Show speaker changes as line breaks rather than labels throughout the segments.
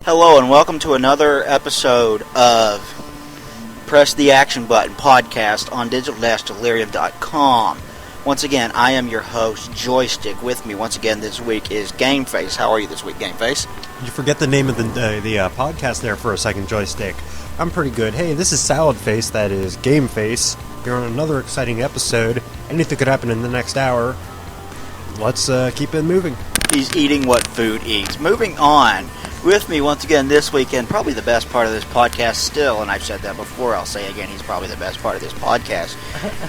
Hello and welcome to another episode of Press the Action Button podcast on digital-delirium.com. Once again, I am your host, Joystick. With me once again this week is Gameface. How are you this week, Gameface?
You forget the name of the podcast there for a second, Joystick. I'm pretty good. Hey, this is Salad Face, that is Game Face. You're on another exciting episode. Anything could happen in the next hour. Let's keep it moving.
He's eating what food eats. Moving on. With me once again this weekend, probably the best part of this podcast still, and I've said that before, I'll say again, he's probably the best part of this podcast,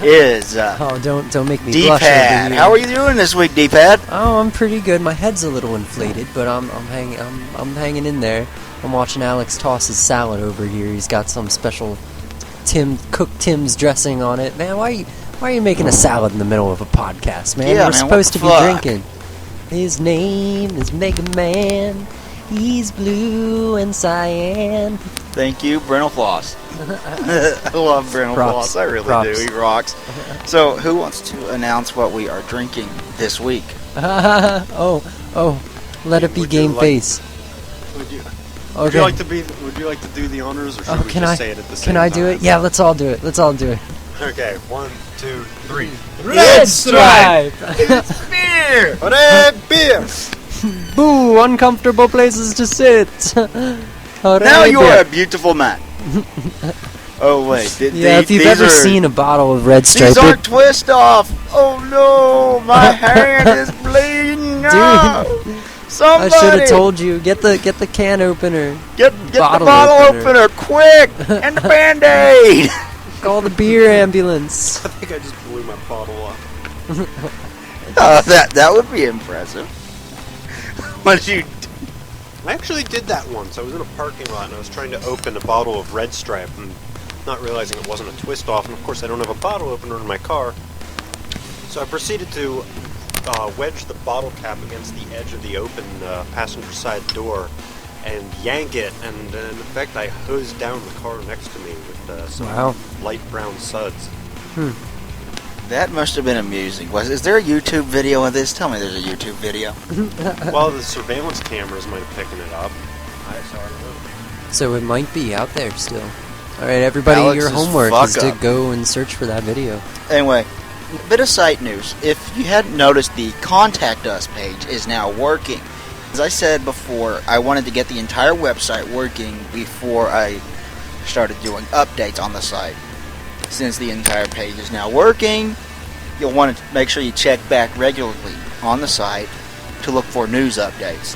is
oh, don't make me
D-Pad.
blush over here.
How are you doing this week, D-Pad?
Oh, I'm pretty good. My head's a little inflated, but I'm hanging in there. I'm watching Alex toss his salad over here. He's got some special cooked Tim's dressing on it. Man, why are you making a salad in the middle of a podcast, man?
Yeah,
We're supposed to be
fuck?
drinking. His name is Mega Man. He's blue and cyan.
Thank you, Brennel Floss. I love Brennel Floss. I really do. He rocks. So, who wants to announce what we are drinking this week?
oh, let it be Game Face.
Would you
Okay.
like to do the honors, or should we just say it at the same
time? Can I do it? Yeah, let's all do it.
Okay, 1, 2, 3.
Red Stripe!
It's beer!
Red beer!
Boo! Uncomfortable places to sit.
Now you are a beautiful man. Oh wait,
if you've ever seen a bottle of Red Stripe,
these aren't twist off. Oh no, my hand is bleeding. No.
Dude,
somebody,
I should have told you. Get the can opener.
Get the bottle opener quick, and the Band-Aid.
Call the beer ambulance.
I think I just blew my bottle up.
That would be impressive. What did you do?
I actually did that once. I was in a parking lot and I was trying to open a bottle of Red Stripe and not realizing it wasn't a twist off, and of course I don't have a bottle opener in my car. So I proceeded to wedge the bottle cap against the edge of the open passenger side door and yank it, and in effect I hosed down the car next to me with some light brown suds.
That must have been amusing. Is there a YouTube video of this? Tell me there's a YouTube video.
Well, the surveillance cameras might have picking it up. I don't know.
So it might be out there still. Alright, everybody,
Alex's
your homework
fuck
is
up.
to go and search for that video.
Anyway, a bit of site news. If you hadn't noticed, the Contact Us page is now working. As I said before, I wanted to get the entire website working before I started doing updates on the site. Since the entire page is now working, you'll want to make sure you check back regularly on the site to look for news updates.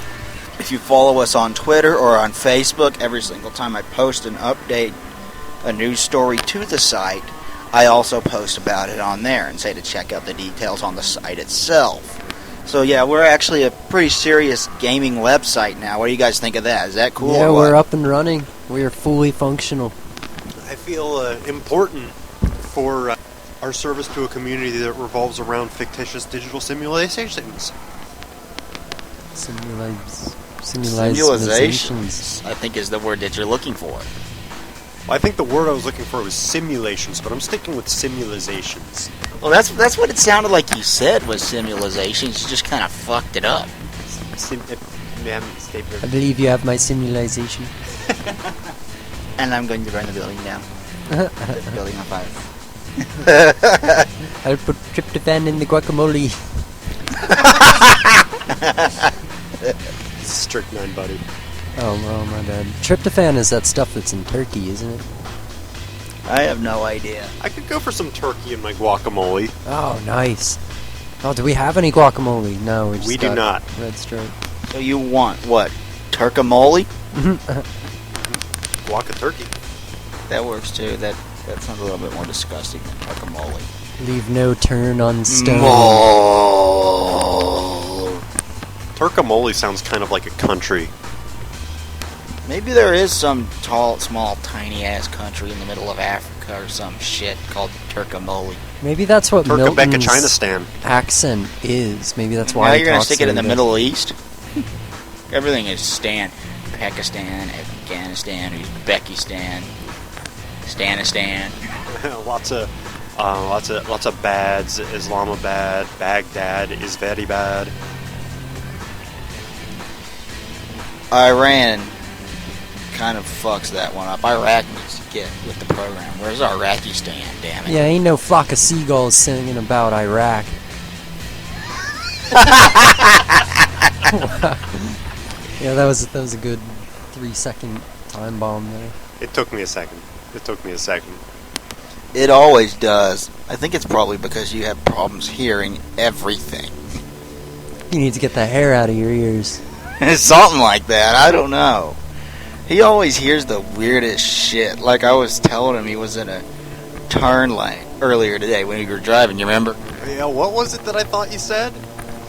If you follow us on Twitter or on Facebook, every single time I post an update, a news story to the site, I also post about it on there and say to check out the details on the site itself. So yeah, we're actually a pretty serious gaming website now. What do you guys think of that? Is that cool?
Yeah,
or what?
we're up and running. We are fully functional.
I feel important for our service to a community that revolves around fictitious digital simulations.
Simulations, I think, is the word that you're looking for.
Well, I think the word I was looking for was simulations, but I'm sticking with simulations.
Well, that's what it sounded like you said was simulations. You just kind of fucked it up.
I believe you have my simulation.
And I'm going to burn the building down. The building on fire.
I'll put tryptophan in the guacamole.
Strychnine, buddy.
Oh, my bad. Tryptophan is that stuff that's in turkey, isn't it?
I have no idea.
I could go for some turkey in my guacamole.
Oh, nice. Oh, do we have any guacamole? No, we
do not.
Red Stripe.
So you want what? Turkamole?
Guaca turkey.
That works too. That sounds a little bit more disgusting than turkamole.
Leave no turn on stone.
Turkamole sounds kind of like a country.
Maybe there is some small, tiny-ass country in the middle of Africa or some shit called Turkamole.
Maybe that's what Milton's
Chinistan
accent is. Maybe that's why
now
he
you're going to
talks
stick it in the
like
Middle East? Everything is Stan. Pakistan, Afghanistan, Uzbekistan, Stanistan.
lots of bads. Islamabad, Baghdad is very bad.
Iran, kind of fucks that one up. Iraq needs to get with the program. Where's Iraqi stand, damn it?
Yeah, ain't no flock of seagulls singing about Iraq. Yeah, that was a good 3-second time bomb there.
It took me a second.
It always does. I think it's probably because you have problems hearing everything.
You need to get that hair out of your ears.
Something like that. I don't know. He always hears the weirdest shit. Like I was telling him, he was in a turn lane earlier today when we were driving. You remember?
Yeah, what was it that I thought you said?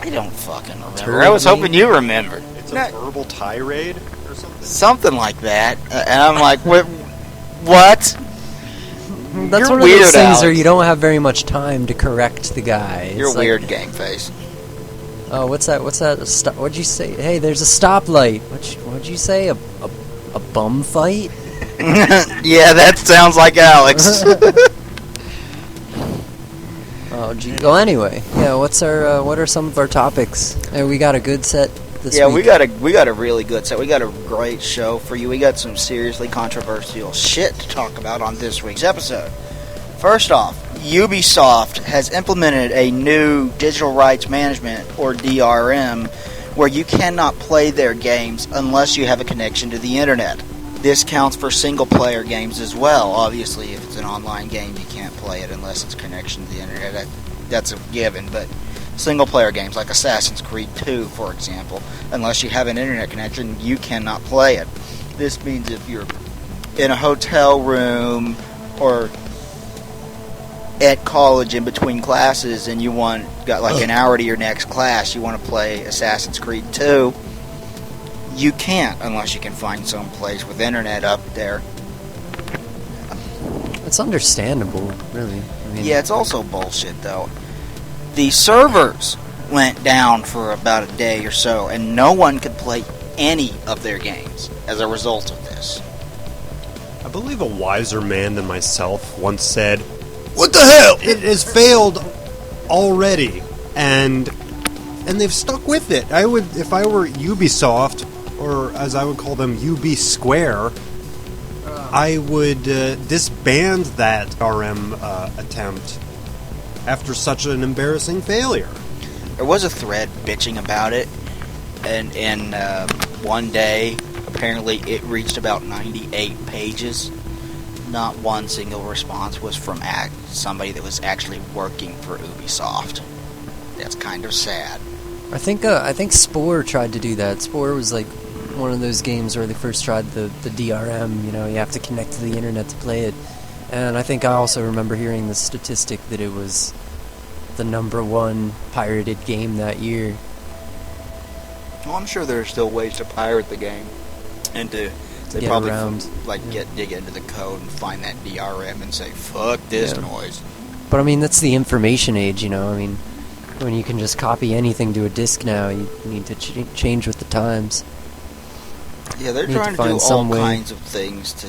I don't fucking remember. I was hoping you remembered.
It's a verbal tirade or something?
Something like that. And I'm like, what? That's
You're one
weird,
of those things
Alex.
where you don't have very much time to correct the guy. It's
You're
like,
weird, game face.
Oh, what's that? What'd you say? Hey, there's a stoplight. What'd you say? A bum fight?
Yeah, that sounds like Alex.
Oh, gee. Well, anyway, yeah. What are some of our topics? We got a good set this
Yeah,
week.
we got a really good set. We got a great show for you. We got some seriously controversial shit to talk about on this week's episode. First off, Ubisoft has implemented a new digital rights management, or DRM, where you cannot play their games unless you have a connection to the internet. This counts for single-player games as well. Obviously, if it's an online game, you can't play it unless it's connection to the internet. That's a given, but single-player games like Assassin's Creed 2, for example, unless you have an internet connection, you cannot play it. This means if you're in a hotel room or at college in between classes and you got like an hour to your next class, you want to play Assassin's Creed 2, you can't unless you can find some place with internet up there.
It's understandable, really. I mean,
Yeah, it's also bullshit though. The servers went down for about a day or so and no one could play any of their games as a result of this.
I believe a wiser man than myself once said, "What the hell? It has failed already," and they've stuck with it. I would, if I were Ubisoft, or as I would call them, UB Square, I would disband that RM attempt after such an embarrassing failure.
There was a thread bitching about it, and in one day, apparently it reached about 98 pages. Not one single response was from somebody that was actually working for Ubisoft. That's kind of sad.
I think Spore tried to do that. Spore was like one of those games where they first tried the DRM. You know, you have to connect to the internet to play it. And I think I also remember hearing the statistic that it was the #1 pirated game that year.
Well, I'm sure there are still ways to pirate the game, and they
Get
probably
around.
dig into the code and find that DRM and say fuck this noise.
But I mean, that's the information age, you know. I mean, when you can just copy anything to a disk now, you need to change with the times.
Yeah, they're
Need
trying
to
to do
find
all
some way.
kinds of things to.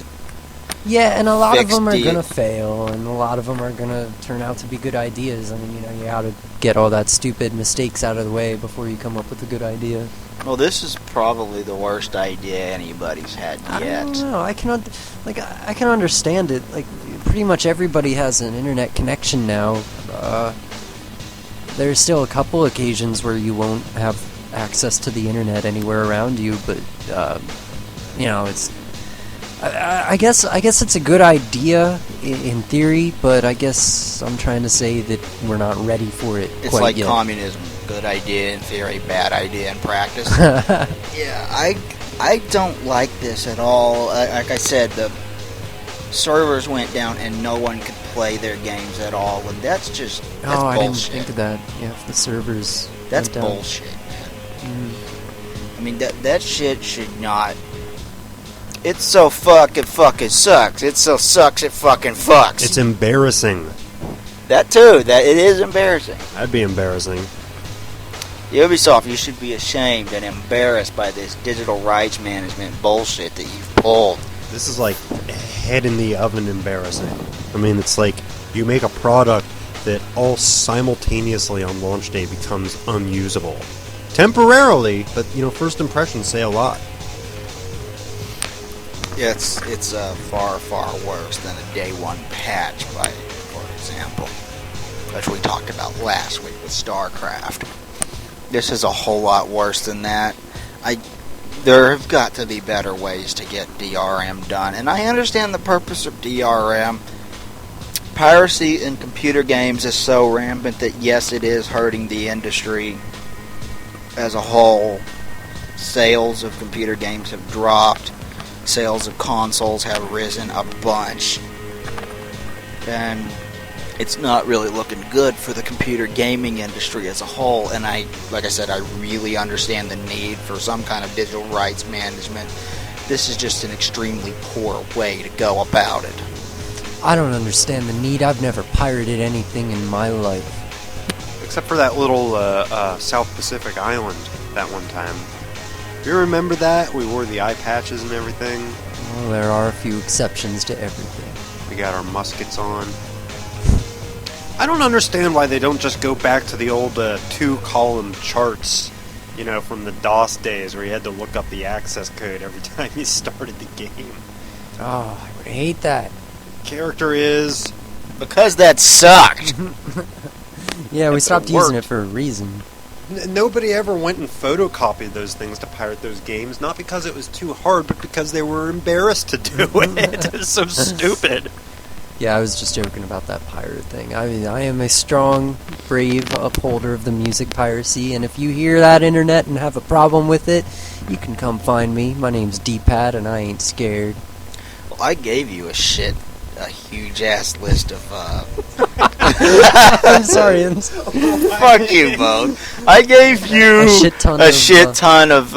Yeah, and a lot of
Fix
them are
the-
gonna fail, and a lot of them are gonna turn out to be good ideas. I mean, you know, you gotta get all that stupid mistakes out of the way before you come up with a good idea.
Well, this is probably the worst idea anybody's had yet.
I don't know. I can understand it. Like, pretty much everybody has an internet connection now. There's still a couple occasions where you won't have access to the internet anywhere around you, but you know, it's. I guess it's a good idea in theory, but I guess I'm trying to say that we're not ready for it
It's
quite
like
yet.
communism. Good idea in theory, bad idea in practice. Yeah, I don't like this at all. Like I said, the servers went down and no one could play their games at all, and that's
Oh, I didn't
bullshit.
think of that. Yeah, if the servers.
That's
went down.
bullshit. I mean, that shit should not. It's so it fucking sucks. It so sucks it fucking fucks.
It's embarrassing.
That too. That it is embarrassing.
That'd be embarrassing.
Ubisoft, you should be ashamed and embarrassed by this digital rights management bullshit that you've pulled.
This is like head in the oven embarrassing. I mean, it's like you make a product that all simultaneously on launch day becomes unusable. Temporarily, but, you know, first impressions say a lot.
It's far, far worse than a day one patch, for example, which we talked about last week with StarCraft. This is a whole lot worse than that. There have got to be better ways to get DRM done, and I understand the purpose of DRM. Piracy in computer games is so rampant that yes, it is hurting the industry as a whole. Sales of computer games have dropped. Sales of consoles have risen a bunch. And it's not really looking good for the computer gaming industry as a whole. And like I said, I really understand the need for some kind of digital rights management. This is just an extremely poor way to go about it.
I don't understand the need. I've never pirated anything in my life.
Except for that little South Pacific island that one time. You remember that? We wore the eye patches and everything.
Well, there are a few exceptions to everything.
We got our muskets on. I don't understand why they don't just go back to the old two-column charts, from the DOS days where you had to look up the access code every time you started the game.
Oh, I would hate that.
Character is...
Because that sucked!
Yeah, we stopped using it for a reason.
Nobody ever went and photocopied those things to pirate those games, not because it was too hard, but because they were embarrassed to do it. It's so stupid.
Yeah, I was just joking about that pirate thing. I mean, I am a strong, brave upholder of the music piracy, and if you hear that, Internet, and have a problem with it, you can come find me. My name's D-Pad, and I ain't scared.
Well, I gave you a huge-ass list of,
I'm sorry.
Fuck you both. I gave you
a shit ton
of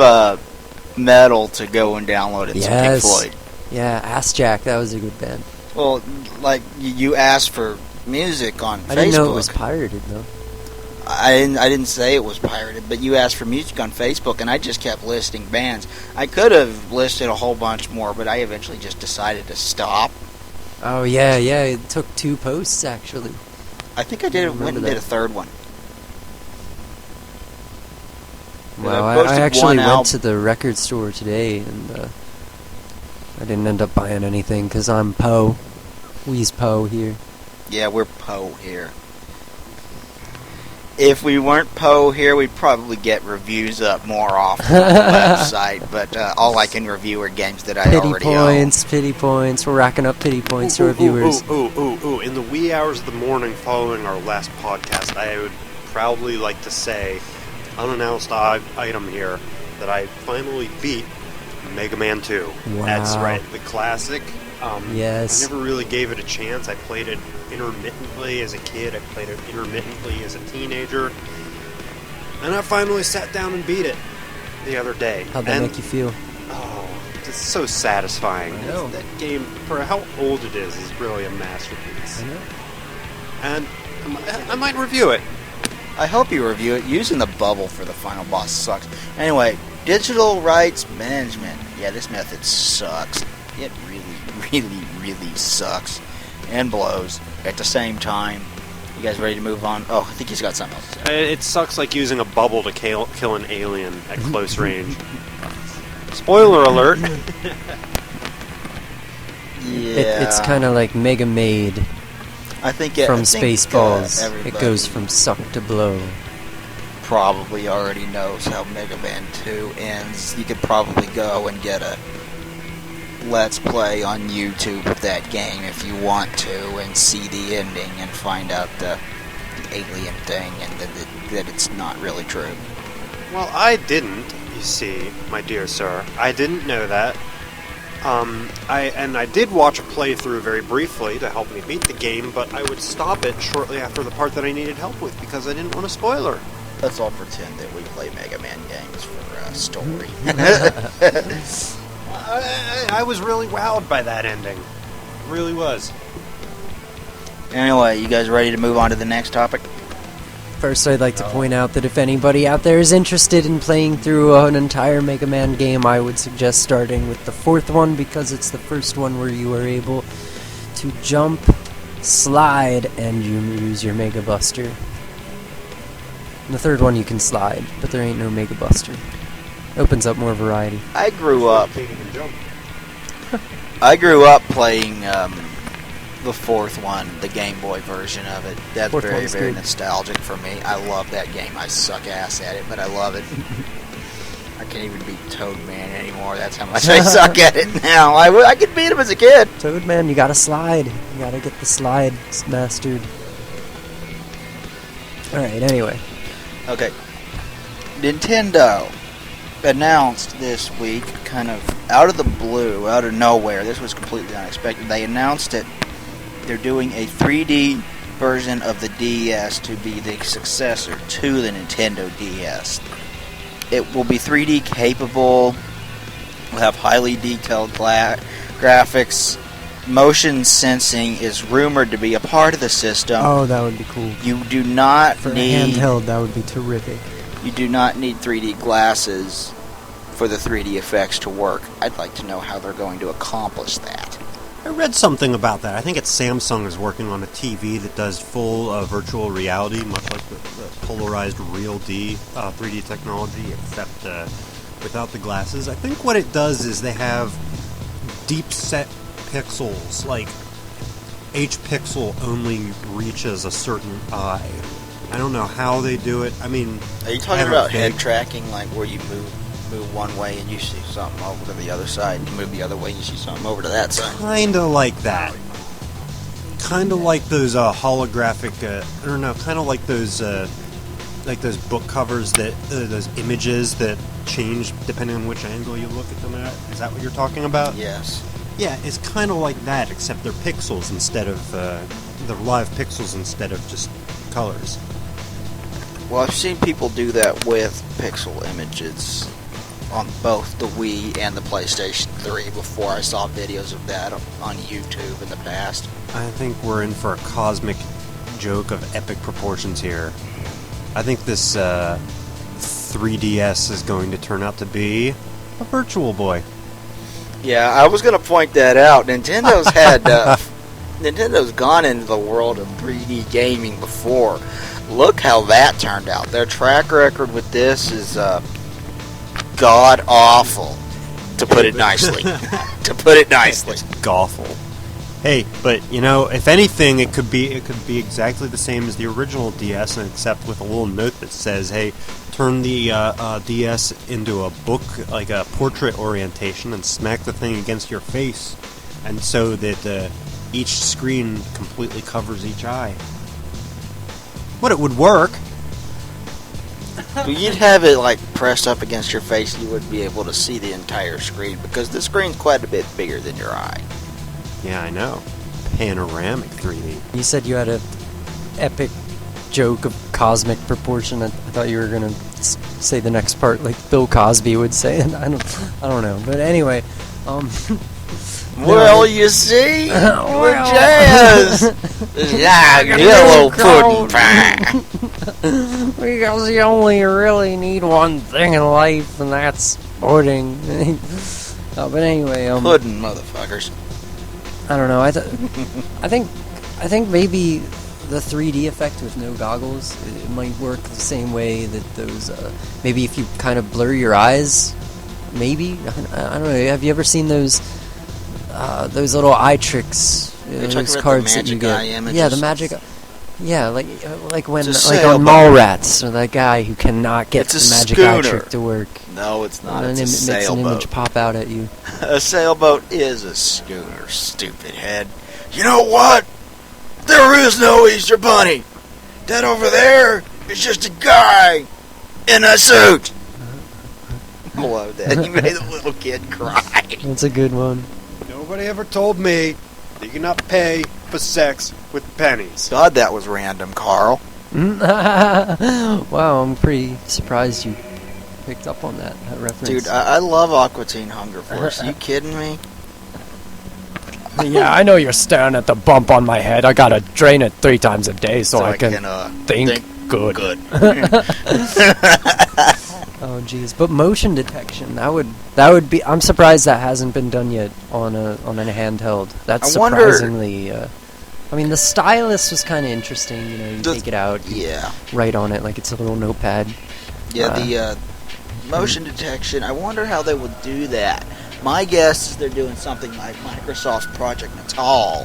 metal to go and download it.
Yes.
Some Pink Floyd.
Yeah, Ass Jack, that was a good band.
Well, like, you asked for music on Facebook.
I didn't know it was pirated, though.
I didn't say it was pirated, but you asked for music on Facebook, and I just kept listing bands. I could have listed a whole bunch more, but I eventually just decided to stop.
Oh, yeah, it took 2 posts, actually.
I think I went and did a third one.
Well, I actually went to the record store today, and I didn't end up buying anything, because I'm Poe. We's Poe here.
Yeah, we're Poe here. If we weren't Poe here, we'd probably get reviews up more often on the website, but all I can review are games that I already own.
Pity points. We're racking up pity points to our viewers.
In the wee hours of the morning following our last podcast, I would proudly like to say, unannounced item here, that I finally beat Mega Man 2.
Wow.
That's right, the classic.
Yes.
I never really gave it a chance. I played it intermittently as a kid. I played it intermittently as a teenager. And I finally sat down and beat it the other day.
How'd that make you feel?
Oh, it's so satisfying.
I know.
That game, for how old it is really a masterpiece.
I know.
And I might review it.
I hope you review it. Using the bubble for the final boss sucks. Anyway, digital rights management. Yeah, this method sucks. It really sucks. And blows at the same time. You guys ready to move on? Oh, I think he's got something else to say.
It sucks like using a bubble to kill an alien at close range. Spoiler alert!
Yeah.
It's kind of like Mega Maid
I think
from Spaceballs. It goes from suck to blow.
Probably already knows how Mega Man 2 ends. You could probably go and get a Let's Play on YouTube of that game if you want to and see the ending and find out the alien thing and that it's not really true.
Well, I didn't, you see, my dear sir. I didn't know that. I did watch a playthrough very briefly to help me beat the game, but I would stop it shortly after the part that I needed help with because I didn't want a spoiler.
Let's all pretend that we play Mega Man games for story.
I was really wowed by that ending. Really was.
Anyway, you guys ready to move on to the next topic?
First, I'd like to point out that if anybody out there is interested in playing through an entire Mega Man game, I would suggest starting with the 4th one because it's the first one where you are able to jump, slide, and you use your Mega Buster. In the 3rd one you can slide, but there ain't no Mega Buster. Opens up more variety.
I grew up. I grew up playing the fourth one, the Game Boy version of it. That's
Fourth
very,
one's
very
good.
nostalgic for me. I love that game. I suck ass at it, but I love it. I can't even beat Toad Man anymore. That's how much I suck at it now. I could beat him as a kid.
Toad Man, you gotta slide. You gotta get the slide mastered. Alright, anyway.
Okay. Nintendo announced this week, kind of out of the blue, out of nowhere. This was completely unexpected. They announced it. They're doing a 3D version of the DS to be the successor to the Nintendo DS. It will be 3D capable, will have highly detailed graphics. Motion sensing is rumored to be a part of the system.
Oh, that would be cool.
You do not
For
need
a handheld, that would be terrific.
You do not need 3D glasses for the 3D effects to work. I'd like to know how they're going to accomplish that.
I read something about that. I think it's Samsung is working on a TV that does full virtual reality, much like the polarized Real D 3D technology, except without the glasses. I think what it does is they have deep set pixels, like each pixel only reaches a certain eye. I don't know how they do it. I mean,
Are you talking about head tracking, like where you move one way and you see something over to the other side, and you move the other way and you see something over to that side?
Kind of like that. Kind of like those holographic. I don't know. Kind of like those book covers that those images that change depending on which angle you look at them at. Is that what you're talking about?
Yes.
Yeah, it's kind of like that, except they're pixels instead of they're live pixels instead of just colors.
Well, I've seen people do that with pixel images on both the Wii and the PlayStation 3 before. I saw videos of that on YouTube in the past.
I think we're in for a cosmic joke of epic proportions here. I think this 3DS is going to turn out to be a Virtual Boy.
Yeah, I was going to point that out. Nintendo's Nintendo's gone into the world of 3D gaming before. Look how that turned out. Their track record with this is god awful, to put it nicely. To put it nicely.
It's awful. Hey, but you know, if anything, it could be exactly the same as the original DS, except with a little note that says, "Hey, turn the DS into a book, like a portrait orientation, and smack the thing against your face, and so that each screen completely covers each eye." But it would work.
But you'd have it like pressed up against your face, you would be able to see the entire screen because the screen's quite a bit bigger than your eye.
Yeah, I know. Panoramic 3D.
You said you had a epic joke of cosmic proportion. I thought you were gonna say the next part like Bill Cosby would say, and I don't know. But anyway,
Well, you see, we're jazz. Yeah, yellow pudding pie.
Because you only really need one thing in life, and that's pudding. But anyway,
Pudding, motherfuckers.
I don't know. I think maybe the 3D effect with no goggles, it might work the same way that those. Maybe if you kind of blur your eyes, maybe. I don't know. Have you ever seen those little eye tricks? Those cards that you get. Yeah, the magic. Yeah, like when on Mallrats, or that guy who cannot get the magic eye trick to work.
No, it's not.
And
It's a
then it makes an
sailboat.
image pop out at you.
A sailboat is a schooner, stupid head. You know what? There is no Easter Bunny. That over there is just a guy in a suit. I love that. You made the little kid cry.
That's a good one.
Nobody ever told me that you cannot pay for sex with pennies.
God, that was random, Carl.
Wow, I'm pretty surprised you picked up on that reference.
Dude, I love Aqua Teen Hunger Force. You kidding me?
Yeah, I know you're staring at the bump on my head. I gotta drain it 3 times a day so I can think good. Oh jeez, but motion detection, that would be. I'm surprised that hasn't been done yet on a handheld. That's surprisingly. I mean, the stylus was kind of interesting. You know, you take it out, write on it like it's a little notepad.
Yeah, the motion detection. I wonder how they would do that. My guess is they're doing something like Microsoft's Project Natal,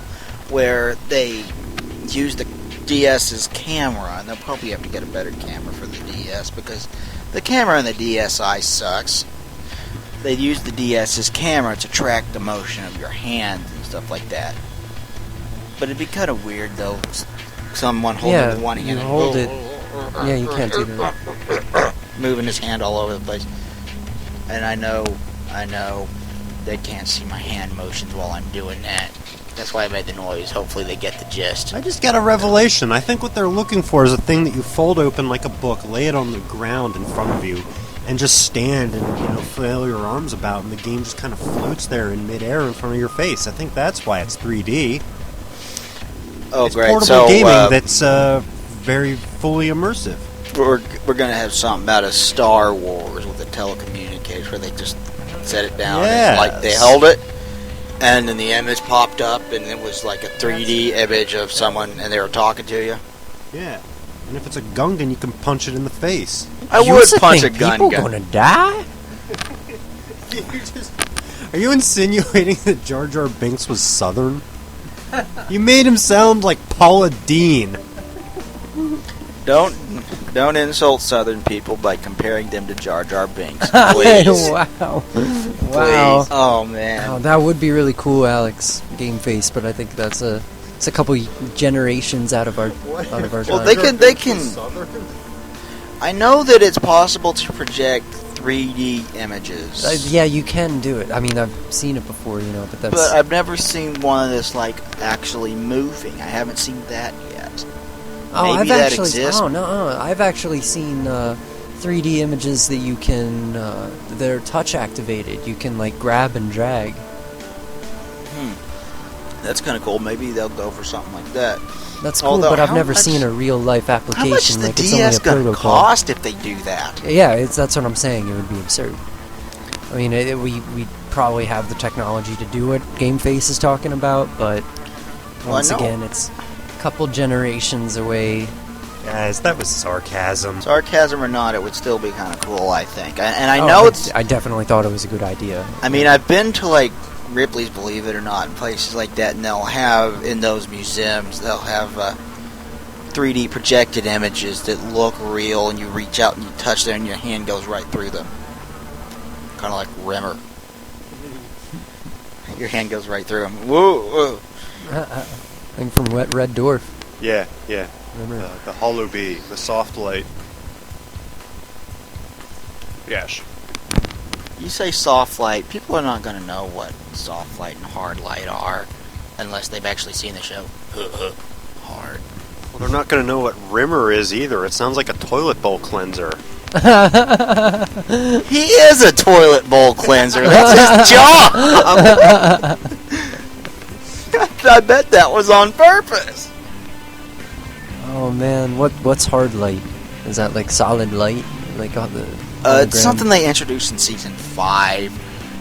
where they use the DS's camera, and they'll probably have to get a better camera for the DS, because the camera in the DSi sucks. They use the DS's camera to track the motion of your hand and stuff like that. But it'd be kind of weird, though, someone holding it with one hand.
You hold it. Yeah, you can't do that.
Moving his hand all over the place. And I know, they can't see my hand motions while I'm doing that. That's why I made the noise. Hopefully they get the gist.
I just got a revelation. I think what they're looking for is a thing that you fold open like a book, lay it on the ground in front of you, and just stand and, flail your arms about, and the game just kind of floats there in midair in front of your face. I think that's why it's 3D.
Oh,
it's
great.
Portable gaming that's very fully immersive.
We're going to have something about a Star Wars with a telecommunications where they just set it down and like they held it, and then the image popped up, and it was like a 3D image of someone, and they were talking to you.
Yeah. And if it's a Gungan, you can punch it in the face.
I would punch a gun.
People gonna die?
Are you insinuating that Jar Jar Binks was Southern? You made him sound like Paula Deen.
Don't insult Southern people by comparing them to Jar Jar Binks, please.
Wow.
Please. Oh man.
Wow, that would be really cool, Alex. Game face, but I think it's a couple generations out of our time.
Well, they can. I know that it's possible to project 3D images.
Yeah, you can do it. I mean, I've seen it before, but that's.
But I've never seen one that's like actually moving. I haven't seen that yet.
Oh,
Maybe that exists.
Oh no, I've actually seen 3D images that you can. They're touch activated. You can like grab and drag.
That's kind of cool. Maybe they'll go for something like that.
That's cool,
Although,
but I've never seen a real life application.
How much is the
like
DS
it's only a
going to
protocol.
cost if they do that?
Yeah, that's what I'm saying. It would be absurd. I mean, we probably have the technology to do what Game Face is talking about, but once again, it's a couple generations away.
Guys, that was sarcasm.
Sarcasm or not, it would still be kind of cool, I think. And I know
I definitely thought it was a good idea.
I mean, I've been to like Ripley's, believe it or not, and places like that, and they'll have in those museums, they'll have 3D projected images that look real, and you reach out and you touch them, and your hand goes right through them, kind of like Rimmer. Your hand goes right through them. Whoa!
Thing from Red Dwarf.
Yeah.
Remember?
The hollow bee, the soft light. Yes.
You say soft light, people are not going to know what soft light and hard light are unless they've actually seen the show. Hard.
Well, they're not going to know what Rimmer is either. It sounds like a toilet bowl cleanser.
He is a toilet bowl cleanser. That's his job. I bet that was on purpose.
Oh man, what's hard light? Is that like solid light? Like on the
it's something they introduced in season 5,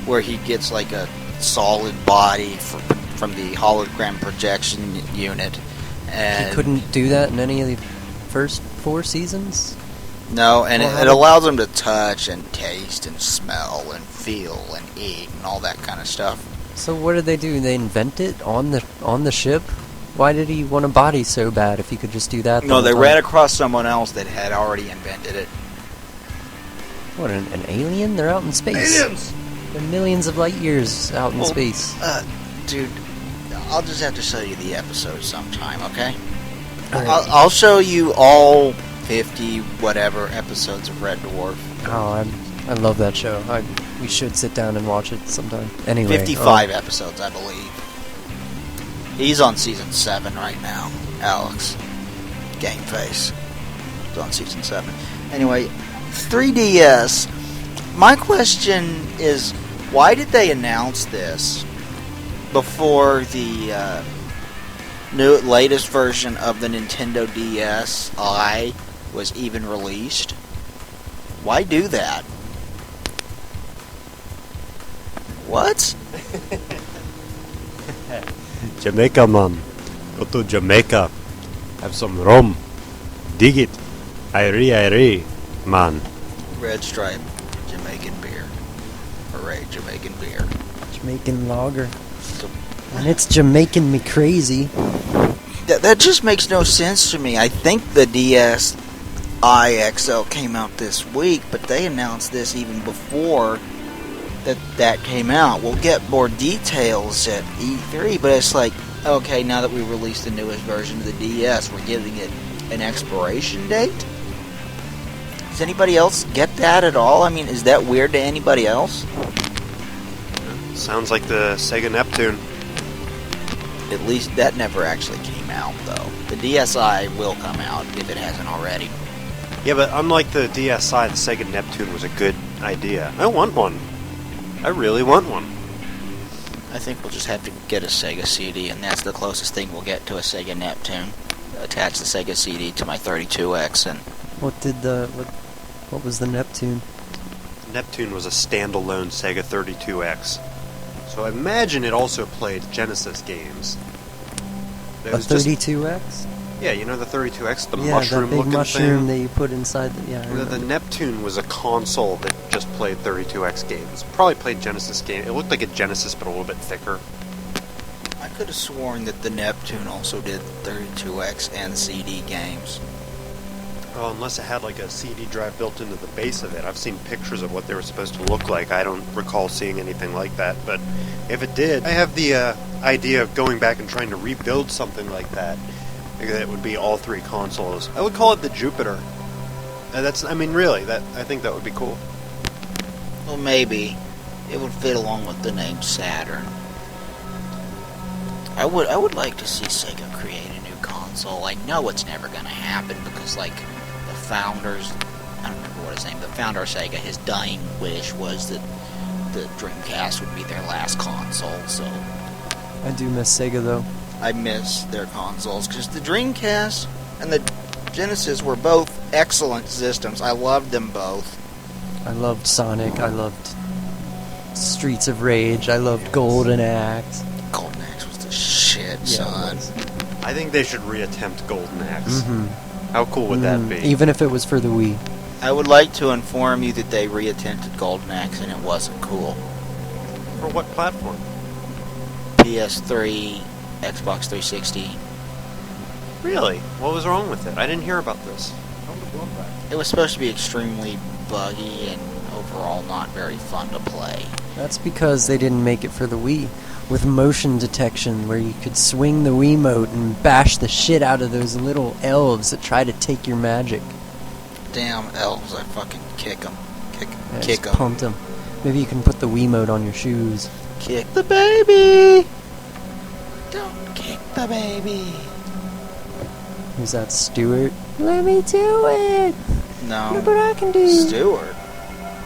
where he gets like a solid body from the hologram projection unit. And
he couldn't do that in any of the first 4 seasons?
No, and it allows him to touch and taste and smell and feel and eat and all that kind of stuff.
So what did they do? They invent it on the ship? Why did he want a body so bad if he could just do that?
No, they ran across someone else that had already invented it.
What, an alien? They're out in space.
Aliens!
They're millions of light years out in space.
Dude, I'll just have to show you the episode sometime, okay?
Right.
I'll show you all 50 whatever episodes of Red Dwarf.
Oh, I love that show. We should sit down and watch it sometime. Anyway,
55 episodes, I believe. He's on season 7 right now, Alex. Game Face. He's on season 7. Anyway, 3DS. My question is, why did they announce this before the latest version of the Nintendo DSi was even released? Why do that? What?
Jamaica, man. Go to Jamaica. Have some rum. Dig it. Irie, man.
Red Stripe, Jamaican beer. Hooray, Jamaican beer.
Jamaican lager. And it's Jamaican me crazy.
That just makes no sense to me. I think the DSi XL came out this week, but they announced this even before that came out. We'll get more details at E3, but it's like, okay, now that we released the newest version of the DS, we're giving it an expiration date? Does anybody else get that at all? I mean, is that weird to anybody else?
Sounds like the Sega Neptune.
At least that never actually came out, though. The DSi will come out if it hasn't already.
Yeah, but unlike the DSi, the Sega Neptune was a good idea. I want one. I really want one.
I think we'll just have to get a Sega CD, and that's the closest thing we'll get to a Sega Neptune. Attach the Sega CD to my 32X, and...
What was the Neptune?
Neptune was a standalone Sega 32X. So I imagine it also played Genesis games.
A 32X?
Yeah, you know the 32X, the
mushroom-looking
mushroom-looking
big mushroom
thing?
that you put inside the... Yeah,
The Neptune was a console that just played 32X games. Probably played Genesis games. It looked like a Genesis, but a little bit thicker.
I could have sworn that the Neptune also did 32X and CD games.
Well, unless it had like a CD drive built into the base of it. I've seen pictures of what they were supposed to look like. I don't recall seeing anything like that, but if it did, I have the idea of going back and trying to rebuild something like that. That would be all three consoles. I would call it the Jupiter. Really, I think that would be cool.
Well, maybe. It would fit along with the name Saturn. I would like to see Sega create a new console. I know it's never going to happen because, like, the founders... I don't remember what his name... The founder of Sega, his dying wish was that the Dreamcast would be their last console, so...
I do miss Sega, though.
I miss their consoles, because the Dreamcast and the Genesis were both excellent systems. I loved them both.
I loved Sonic, I loved Streets of Rage, I loved Golden Axe.
Golden Axe was the shit, son.
I think they should reattempt Golden Axe. Mm-hmm. How cool would that be?
Even if it was for the Wii.
I would like to inform you that they reattempted Golden Axe and it wasn't cool.
For what platform?
PS3... Xbox 360.
Really? What was wrong with it? I didn't hear about this.
It was supposed to be extremely buggy and overall not very fun to play.
That's because they didn't make it for the Wii. With motion detection, where you could swing the Wiimote and bash the shit out of those little elves that try to take your magic.
Damn elves, I fucking kick them. Kick them.
Pumped them. Maybe you can put the Wiimote on your shoes.
Kick the baby! Don't kick the baby.
Who's that, Stuart? Let me do it!
No.
Look what I can do!
Stuart?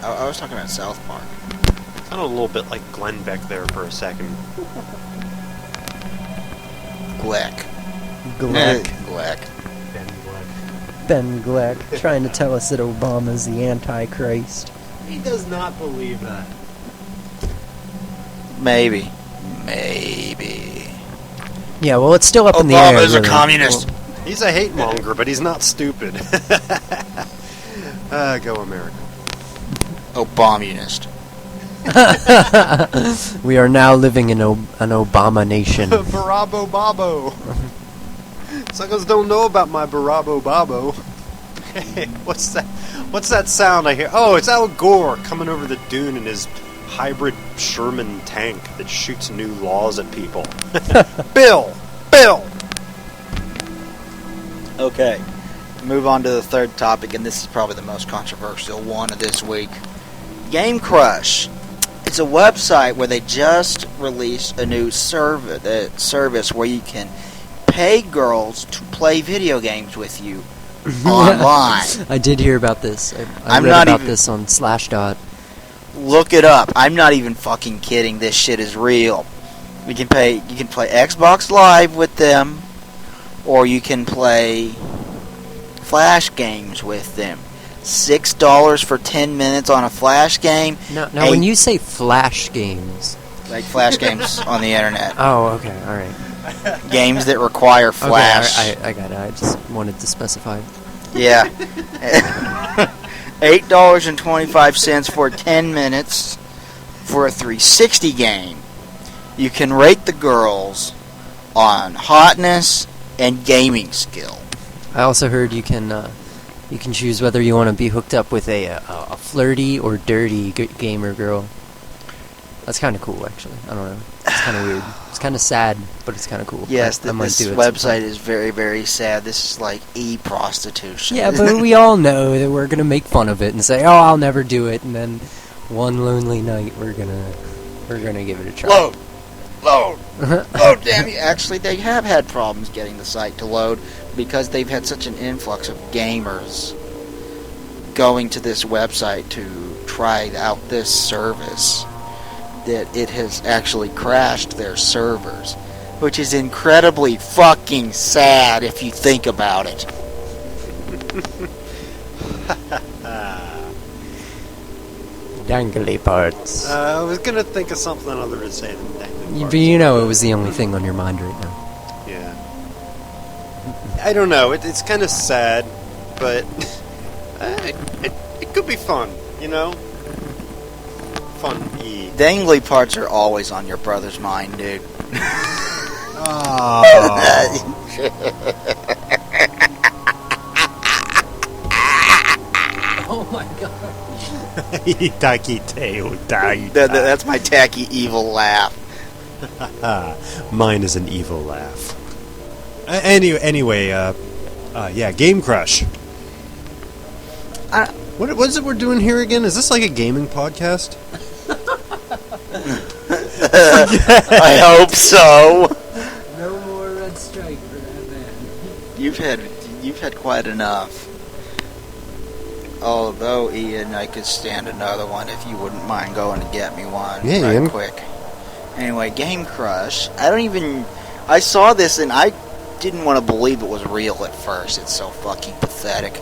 I was talking about South Park.
Sounded a little bit like Glenn Beck there for a second.
Gleck.
Gleck. Ben Gleck. Trying to tell us that Obama's the Antichrist.
He does not believe that.
Maybe.
Yeah, well, it's still up in the air.
Obama's a communist.
Well, he's a hate monger, but he's not stupid. Go America.
Obamunist.
We are now living in an Obama nation.
Barabo Babo. Suckers don't know about my Barabo Babo. Hey, what's that? What's that sound I hear? Oh, it's Al Gore coming over the dune in his hybrid Sherman tank that shoots new laws at people. Bill!
Okay, move on to the third topic, and this is probably the most controversial one of this week. Game Crush. It's a website where they just released a new service where you can pay girls to play video games with you online.
I did hear about this. I read about this on Slashdot.
Look it up. I'm not even fucking kidding. This shit is real. You can play Xbox Live with them, or you can play Flash games with them. $6 for 10 minutes on a Flash game.
Now when you say Flash games...
Like Flash games on the internet.
Oh, okay, alright.
Games that require Flash.
Okay, I got it. I just wanted to specify.
Yeah. $8.25 for 10 minutes for a 360 game. You can rate the girls on hotness and gaming skill.
I also heard you can choose whether you want to be hooked up with a flirty or dirty gamer girl. That's kind of cool, actually. I don't know. It's kind of weird. It's kind of sad, but it's kind of cool.
Yes,
I might
this
do it
website
sometime.
is very, very sad. This is like e-prostitution.
Yeah, but we all know that we're gonna make fun of it and say, "Oh, I'll never do it," and then one lonely night we're gonna give it a try.
Load! Oh, damn you. Actually, they have had problems getting the site to load because they've had such an influx of gamers going to this website to try out this service that it has actually crashed their servers, which is incredibly fucking sad if you think about it.
Dangly parts.
I was gonna think of something other to say than dangly parts.
But you know it was the only thing on your mind right now.
Yeah. I don't know. It's kind of sad, but it could be fun, you know? Fun-y.
Dangly parts are always on your brother's mind, dude.
Oh.
Oh my god.
That's my tacky evil laugh.
Mine is an evil laugh. Anyway, yeah, Game Crush. What is it we're doing here again? Is this like a gaming podcast?
I hope so.
No more red stripe for that man.
You've had quite enough. Although, Ian, I could stand another one if you wouldn't mind going to get me one
Ian.
quick. Anyway, Game Crush. I saw this and I didn't want to believe it was real at first. It's so fucking pathetic.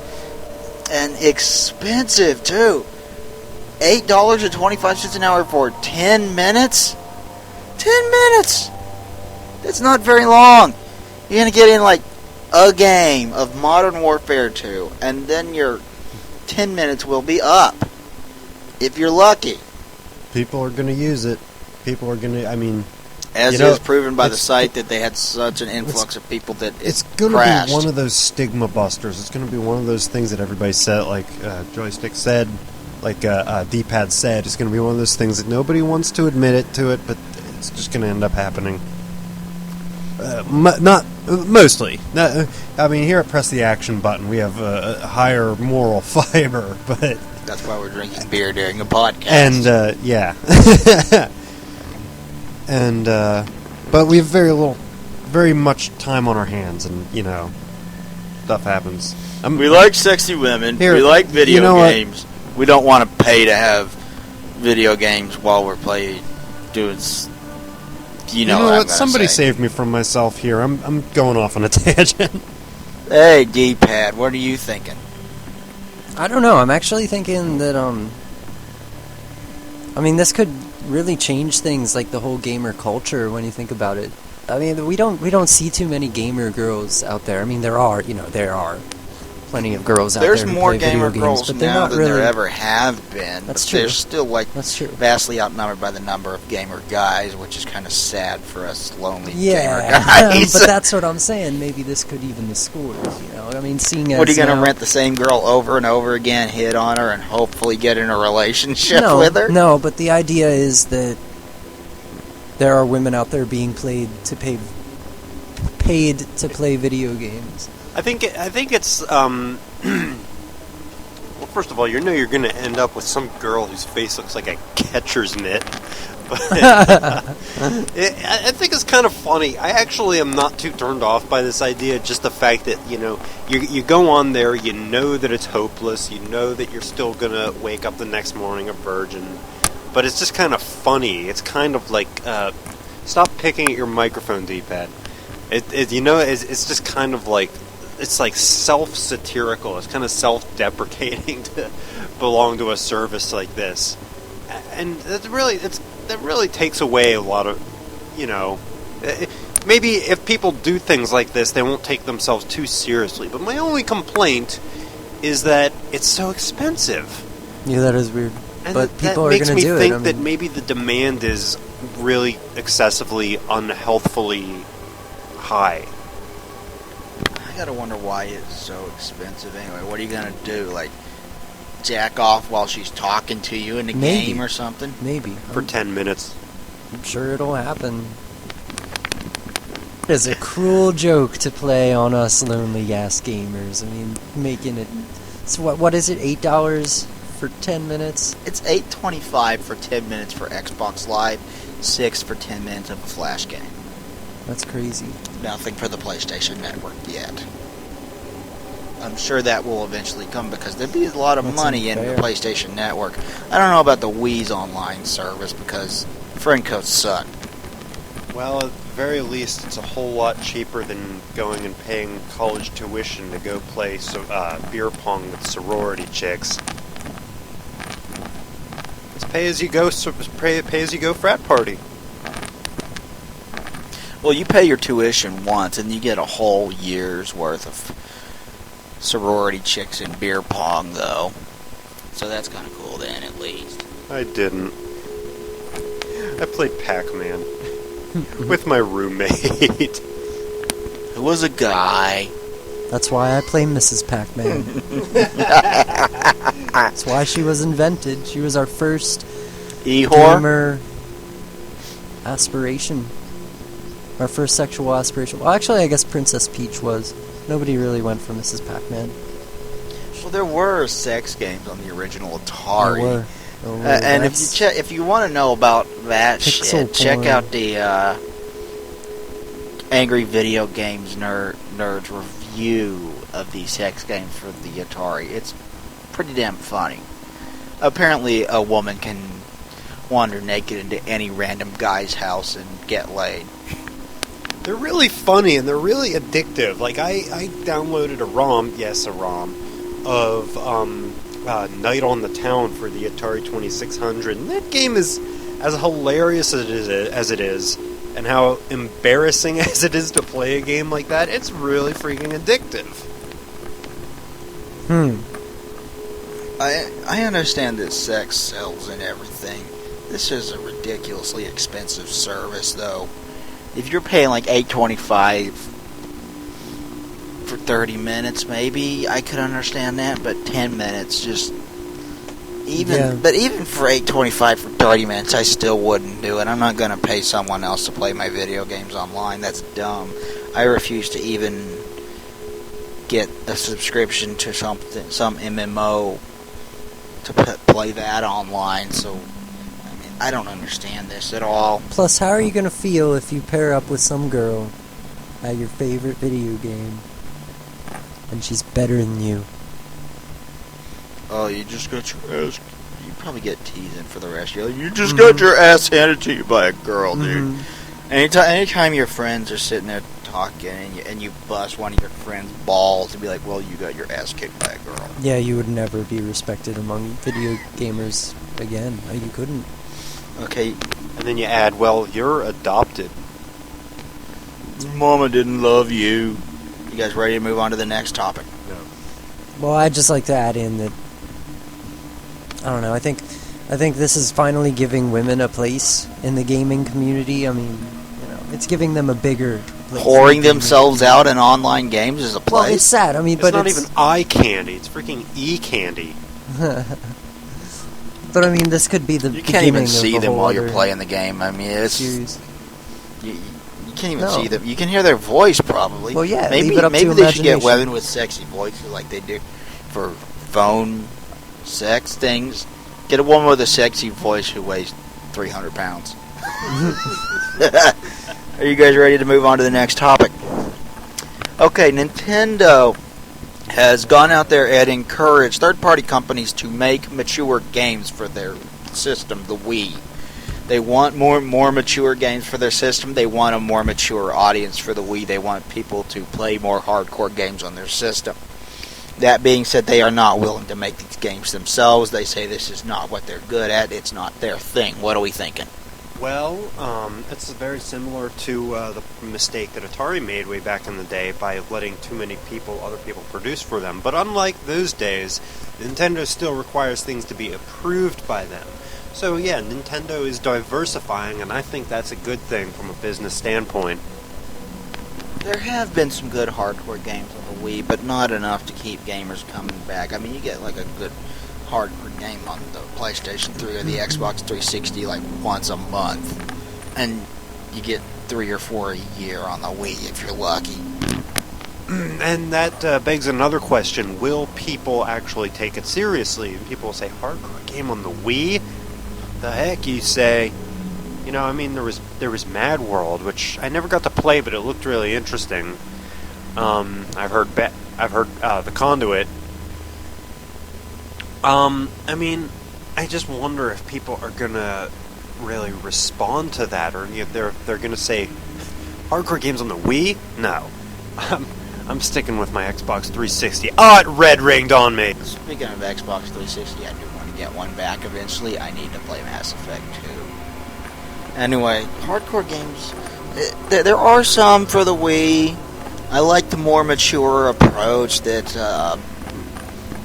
And expensive, too. $8.25 an hour for 10 minutes? 10 minutes! That's not very long. You're going to get in like a game of Modern Warfare 2, and then your 10 minutes will be up. If you're lucky.
People are going to use it. People are going to,
As is proven by the site that they had such an influx of people that
it's going to
crashed.
be one of those stigma busters. It's going to be one of those things that everybody said, like Joystick said, like D-Pad said. It's going to be one of those things that nobody wants to admit it to it, but it's just going to end up happening. Not mostly. Here at Press the Action button, we have a higher moral fiber, but
that's why we're drinking beer during a podcast.
And yeah, and but we have very much time on our hands, and stuff happens.
We like sexy women.
Here,
we like video games.
What?
We don't want to pay to have video games while we're doing. You know what?
Somebody saved me from myself here. I'm going off on a tangent.
Hey, D-Pad, what are you thinking?
I don't know. I'm actually thinking that this could really change things, like the whole gamer culture when you think about it. We don't see too many gamer girls out there. There are plenty of girls out there
There's
who
more
play video
gamer
games,
girls
but they're
now
not
than
really.
there ever have been.
That's
but
true.
They're still
That's true.
vastly outnumbered by the number of gamer guys, which is kind of sad for us lonely gamer
Yeah,
guys.
but that's what I'm saying. Maybe this could even the scores. Seeing as
what are you going to
now-
rent the same girl over and over again, hit on her, and hopefully get in a relationship
no,
with her?
No, but the idea is that there are women out there being paid to play video games.
I think it's well, first of all, you're going to end up with some girl whose face looks like a catcher's mitt. But I think it's kind of funny. I actually am not too turned off by this idea. Just the fact that you go on there, you know that it's hopeless, you know that you're still going to wake up the next morning a virgin. But it's just kind of funny. It's kind of like stop picking at your microphone, D-pad. It's just kind of like. It's like self-satirical. It's kind of self-deprecating to belong to a service like this, and that really takes away a lot of, maybe if people do things like this, they won't take themselves too seriously. But my only complaint is that it's so expensive.
Yeah, that is weird.
And
but
that
people are
makes
going
me
to do
think
it.
that maybe the demand is really excessively, unhealthfully high.
I gotta wonder why it's so expensive anyway. What are you gonna do? Like, jack off while she's talking to you in the game or something?
Maybe.
For 10 minutes.
I'm sure it'll happen. It's a cruel joke to play on us lonely ass gamers. I mean, making it. So what is it? $8 for 10 minutes?
It's $8.25 for 10 minutes for Xbox Live, $6 for 10 minutes of a Flash game.
That's crazy.
Nothing for the PlayStation Network yet. I'm sure that will eventually come because there'd be a lot of money in the PlayStation Network. I don't know about the Wii's online service because friend codes suck.
Well, at the very least, it's a whole lot cheaper than going and paying college tuition to go play beer pong with sorority chicks. It's pay as you go frat party.
Well, you pay your tuition once, and you get a whole year's worth of sorority chicks and beer pong, though. So that's kind of cool, then, at least.
I didn't. I played Pac-Man with my roommate.
Who was a guy.
That's why I play Mrs. Pac-Man. That's why she was invented. She was our first gamer aspiration. Our first sexual aspiration. Well, actually, I guess Princess Peach was. Nobody really went for Mrs. Pac-Man.
Well, there were sex games on the original Atari.
There were.
And if you want to know about that shit, check out the Angry Video Games Nerd's review of the sex games for the Atari. It's pretty damn funny. Apparently, a woman can wander naked into any random guy's house and get laid.
They're really funny and they're really addictive. Like, I downloaded a ROM, of Night on the Town for the Atari 2600, and that game is as hilarious as it is, and how embarrassing as it is to play a game like that. It's really freaking addictive.
I understand that sex sells and everything. This is a ridiculously expensive service, though. If you're paying like $8.25 for 30 minutes, maybe I could understand that, but 10 minutes just But even for $8.25 for 30 minutes, I still wouldn't do it. I'm not going to pay someone else to play my video games online. That's dumb. I refuse to even get a subscription to some MMO to play that online. So, I mean, I don't understand this at all.
Plus, how are you going to feel if you pair up with some girl at your favorite video game and she's better than you?
Oh, you just got your ass... You probably get teasing for the rest of your life. You just got your ass handed to you by a girl, dude. Anytime your friends are sitting there talking and you bust one of your friends' balls and be like, well, you got your ass kicked by a girl.
Yeah, you would never be respected among video gamers again. You couldn't.
Okay.
And then you add, well, you're adopted.
Mama didn't love you. You guys ready to move on to the next topic?
No.
Well, I'd just like to add in that, I don't know, I think this is finally giving women a place in the gaming community. I mean, it's giving them a bigger place.
Pouring themselves out in online games is a place?
Well, it's sad. I mean,
it's not even eye candy. It's freaking e-candy.
But I mean, this could be the
You can't even see them while you're playing the game. I mean, it's... You can't even see them. You can hear their voice, probably.
Well, yeah.
Maybe they should get women with sexy voices like they do for phone sex things. Get a woman with a sexy voice who weighs 300 pounds. Are you guys ready to move on to the next topic? Okay, Nintendo has gone out there and encouraged third-party companies to make mature games for their system, the Wii. They want more mature games for their system. They want a more mature audience for the Wii. They want people to play more hardcore games on their system. That being said, they are not willing to make these games themselves. They say this is not what they're good at. It's not their thing. What are we thinking?
Well, it's very similar to the mistake that Atari made way back in the day by letting too many other people produce for them. But unlike those days, Nintendo still requires things to be approved by them. So yeah, Nintendo is diversifying, and I think that's a good thing from a business standpoint.
There have been some good hardcore games on the Wii, but not enough to keep gamers coming back. I mean, you get like a good hardcore game on the PlayStation 3 or the Xbox 360 like once a month, and you get 3 or 4 a year on the Wii if you're lucky.
And that begs another question. Will people actually take it seriously? And people will say, hardcore game on the Wii? The heck, you say? You know, I mean, there was Mad World, which I never got to play, but it looked really interesting. I've heard The Conduit. I mean, I just wonder if people are gonna really respond to that, or they're gonna say, hardcore games on the Wii? No. I'm sticking with my Xbox 360. Oh, it red ringed on me!
Speaking of Xbox 360, I do want to get one back eventually. I need to play Mass Effect 2. Anyway, hardcore games, there are some for the Wii. I like the more mature approach that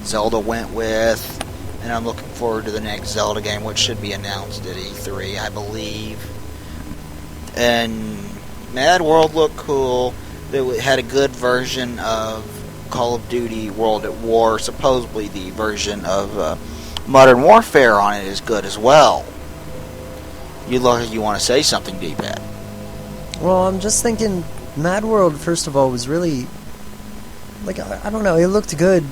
Zelda went with, and I'm looking forward to the next Zelda game, which should be announced at E3, I believe. And Mad World looked cool. It had a good version of Call of Duty World at War. Supposedly the version of Modern Warfare on it is good as well. You look like you want to say something, D-Pad.
Well, I'm just thinking, Mad World, first of all, was really, like, I don't know, it looked good,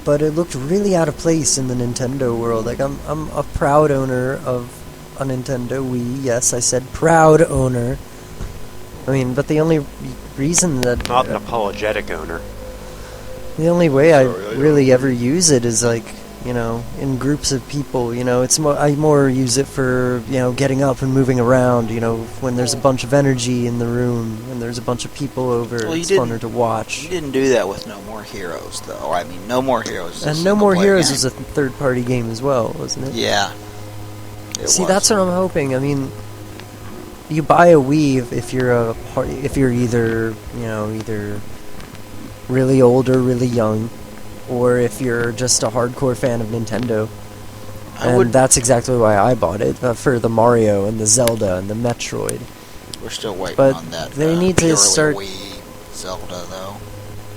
but it looked really out of place in the Nintendo world. Like, I'm a proud owner of a Nintendo Wii. Yes, I said proud owner. I mean, but the only reason that...
Not an apologetic owner.
The only way I really ever use it is, like, you know, in groups of people, you know. I more use it for, you know, getting up and moving around, you know, when there's a bunch of energy in the room, when there's a bunch of people over, it's funner to watch.
You didn't do that with No More Heroes, though. I mean, No More Heroes is
and No More Heroes is a third-party game as well, wasn't it?
Yeah.
See, that's what I'm hoping. I mean, you buy a Wii if you're either really old or really young, or if you're just a hardcore fan of Nintendo. And that's exactly why I bought it, for the Mario and the Zelda and the Metroid.
We're still waiting
but
on that.
They need to start
Wii Zelda, though.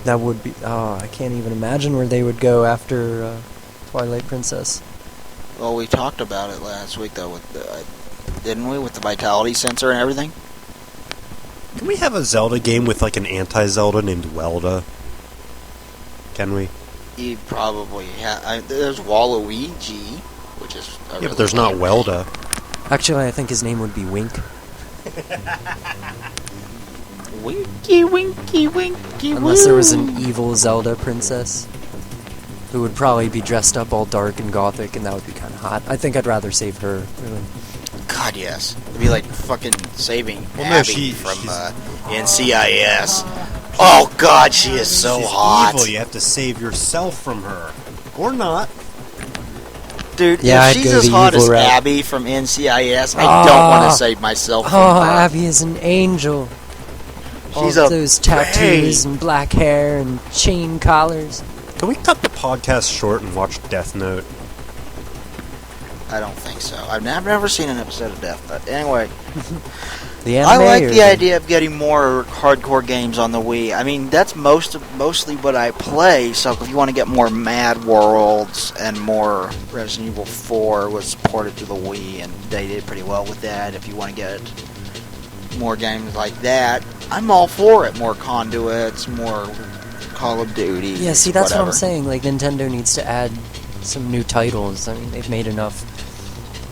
That would be. Oh, I can't even imagine where they would go after Twilight Princess.
Well, we talked about it last week, though, with didn't we, with the Vitality sensor and everything?
Can we have a Zelda game with, like, an anti-Zelda named Welda? Can we?
You probably have. There's Waluigi, which is...
Yeah, but there's not Welda.
Actually, I think his name would be Wink.
Winky, winky, winky,
Unless there was an evil Zelda princess who would probably be dressed up all dark and gothic, and that would be kind of hot. I think I'd rather save her, really.
God, yes. It'd be like fucking saving Abby from NCIS. Oh, God, she is so hot.
Evil. You have to save yourself from her. Or not.
Dude,
yeah,
if she's as hot as Abby from NCIS, I don't want to save myself from her.
Abby is an angel.
She's
all those tattoos and black hair and chain collars.
Can we cut the podcast short and watch Death Note?
I don't think so. I've never seen an episode of Death Note. Anyway,
I
like the idea of getting more hardcore games on the Wii. I mean, that's mostly what I play. So if you want to get more Mad Worlds and more Resident Evil 4 was ported to the Wii, and they did pretty well with that. If you want to get more games like that, I'm all for it. More Conduits, more Call of Duty.
Yeah, see, that's what I'm saying. Like, Nintendo needs to add some new titles. I mean, they've made enough.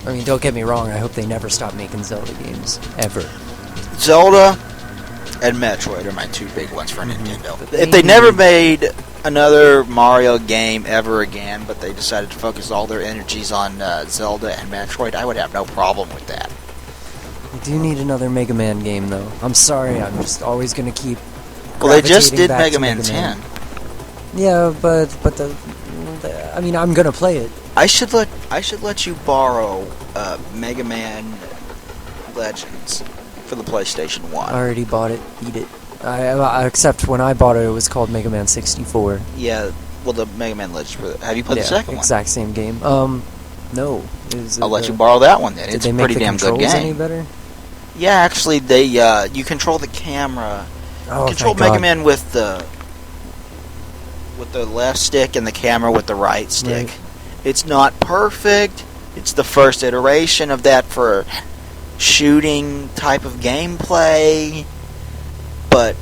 I mean, don't get me wrong, I hope they never stop making Zelda games. Ever.
Zelda and Metroid are my two big ones for Nintendo. If they never made another Mario game ever again, but they decided to focus all their energies on Zelda and Metroid, I would have no problem with that.
We do need another Mega Man game, though. I'm sorry, I'm just always going to keep...
Well, they just did Mega Man 10.
Yeah, but I mean, I'm going to play it.
I should let you borrow Mega Man Legends for the PlayStation 1.
I already bought it, beat it. Except when I bought it, it was called Mega Man 64.
Yeah, well, the Mega Man Legends. Have you played the second one?
Exact same game. No.
I'll let you borrow that one then.
Did
It's
they
a
make
pretty
the
damn good
controls
game.
any better?
Yeah, actually, they you control the camera.
Oh,
Control
thank
Mega
God.
Man with the left stick and the camera with the right stick.
Right.
It's not perfect. It's the first iteration of that for shooting type of gameplay, but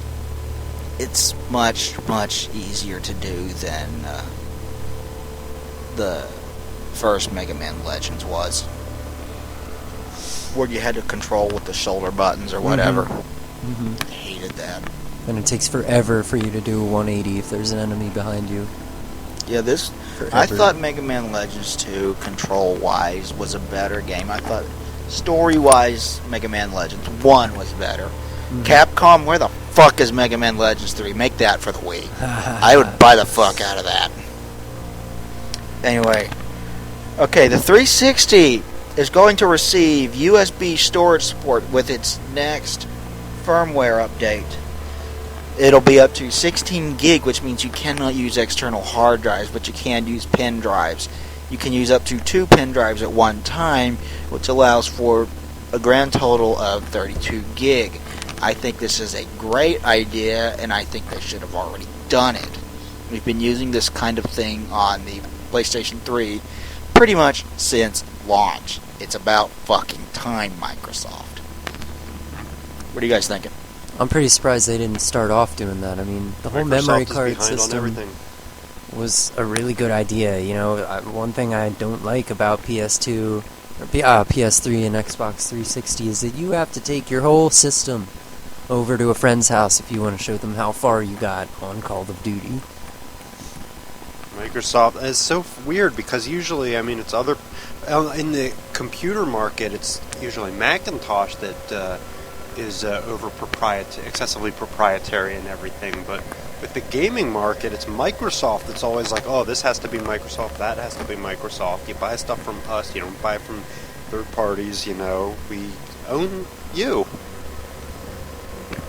it's much, much easier to do than the first Mega Man Legends was, where you had to control with the shoulder buttons or whatever.
Mm-hmm.
I hated that.
And it takes forever for you to do a 180 if there's an enemy behind you.
Yeah, I thought Mega Man Legends 2, control-wise, was a better game. I thought, story-wise, Mega Man Legends 1 was better.
Mm-hmm.
Capcom, where the fuck is Mega Man Legends 3? Make that for the Wii. I would buy the fuck out of that. Anyway, okay, the 360 is going to receive USB storage support with its next firmware update. It'll be up to 16 gig, which means you cannot use external hard drives, but you can use pen drives. You can use up to 2 pen drives at one time, which allows for a grand total of 32 gig. I think this is a great idea, and I think they should have already done it. We've been using this kind of thing on the PlayStation 3 pretty much since launch. It's about fucking time, Microsoft. What are you guys thinking?
I'm pretty surprised they didn't start off doing that. I mean, the whole memory card system was a really good idea. You know, one thing I don't like about PS2, or PS3 and Xbox 360 is that you have to take your whole system over to a friend's house if you want to show them how far you got on Call of Duty.
Microsoft is so weird because usually, I mean, it's other in the computer market. It's usually Macintosh that is excessively proprietary and everything. But with the gaming market, it's Microsoft that's always like, oh, this has to be Microsoft, that has to be Microsoft. You buy stuff from us, you don't buy from third parties. You know, we own you.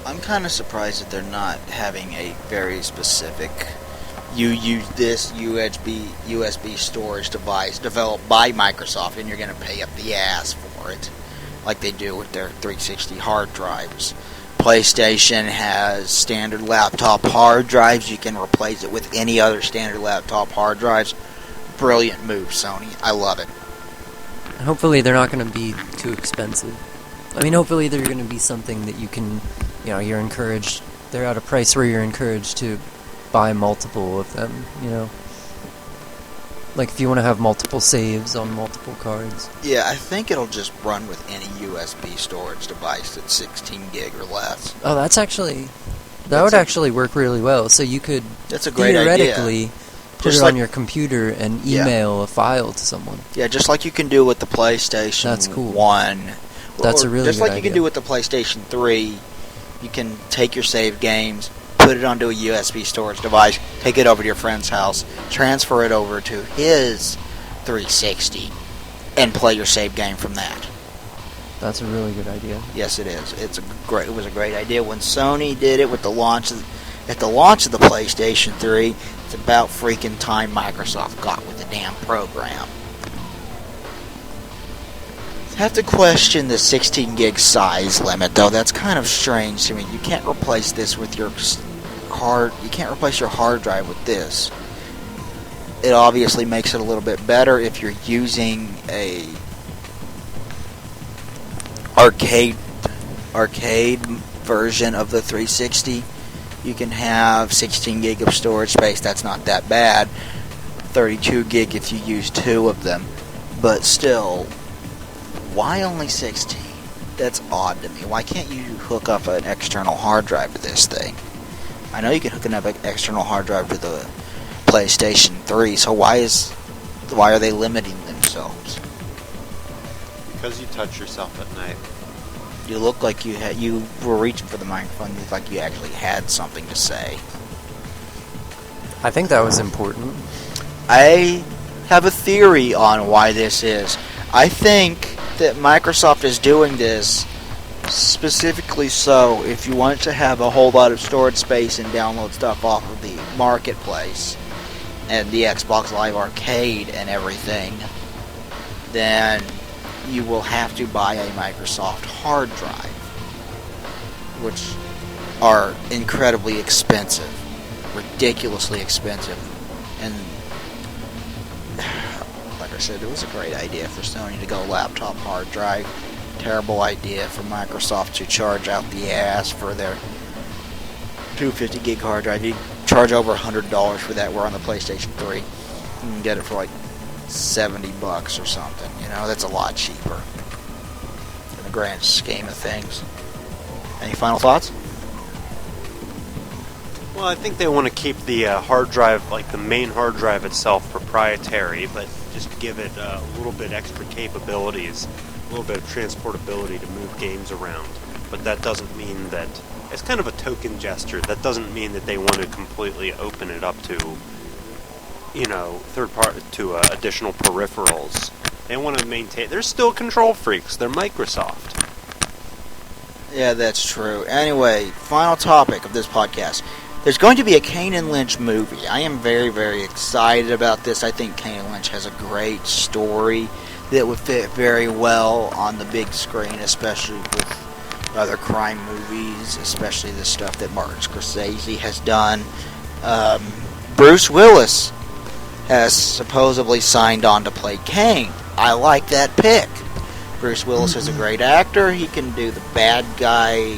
I'm kind of surprised that they're not having a very specific, you use this USB storage device developed by Microsoft and you're going to pay up the ass for it, like they do with their 360 hard drives. PlayStation has standard laptop hard drives. You can replace it with any other standard laptop hard drives. Brilliant move, Sony. I love it.
Hopefully they're not going to be too expensive. I mean, hopefully they're going to be something that you can, you know, you're encouraged, they're at a price where you're encouraged to buy multiple of them, you know. Like if you want to have multiple saves on multiple cards.
Yeah, I think it'll just run with any USB storage device that's 16 gig or less.
Oh, that would actually work really well. So you could
that's a great
theoretically
idea.
Put
Just
it
like,
on your computer and email a file to someone.
Yeah, just like you can do with the PlayStation
That's cool.
1.
That's a really
just
good
like you can do with the PlayStation 3. You can take your save games, put it onto a USB storage device, take it over to your friend's house, transfer it over to his 360, and play your save game from that.
That's a really good idea.
Yes, it is. It was a great idea when Sony did it with the launch of the PlayStation 3. It's about freaking time Microsoft got with the damn program. I have to question the 16 gig size limit, though. That's kind of strange to me. You can't replace this with your You can't replace your hard drive with this. It obviously makes it a little bit better if you're using a arcade version of the 360. You can have 16 gig of storage space. That's not that bad. 32 gig if you use 2 of them. But still, why only 16? That's odd to me. Why can't you hook up an external hard drive to this thing? I know you can hook up an external hard drive to the PlayStation 3, so why are they limiting themselves?
Because you touch yourself at night.
You look like you were reaching for the microphone. You look like you actually had something to say.
I think that was important.
I have a theory on why this is. I think that Microsoft is doing this specifically so if you want to have a whole lot of storage space and download stuff off of the marketplace and the Xbox Live Arcade and everything, then you will have to buy a Microsoft hard drive, which are incredibly expensive, ridiculously expensive, and like I said, it was a great idea for Sony to go laptop hard drive. Terrible idea for Microsoft to charge out the ass for their 250 gig hard drive. You charge over $100 for that. We're on the PlayStation 3. You can get it for like $70 or something. You know, that's a lot cheaper in the grand scheme of things. Any final thoughts?
Well, I think they want to keep the hard drive, like the main hard drive itself, proprietary, but just give it a little bit extra capabilities, a little bit of transportability to move games around. But that doesn't mean that it's kind of a token gesture. That doesn't mean that they want to completely open it up to, you know, additional peripherals. They want to maintain. They're still control freaks. They're Microsoft.
Yeah, that's true. Anyway, final topic of this podcast. There's going to be a Kane and Lynch movie. I am very, very excited about this. I think Kane and Lynch has a great story that would fit very well on the big screen, especially with other crime movies, especially the stuff that Martin Scorsese has done. Bruce Willis has supposedly signed on to play Kane. I like that pick. Bruce Willis is a great actor. He can do the bad guy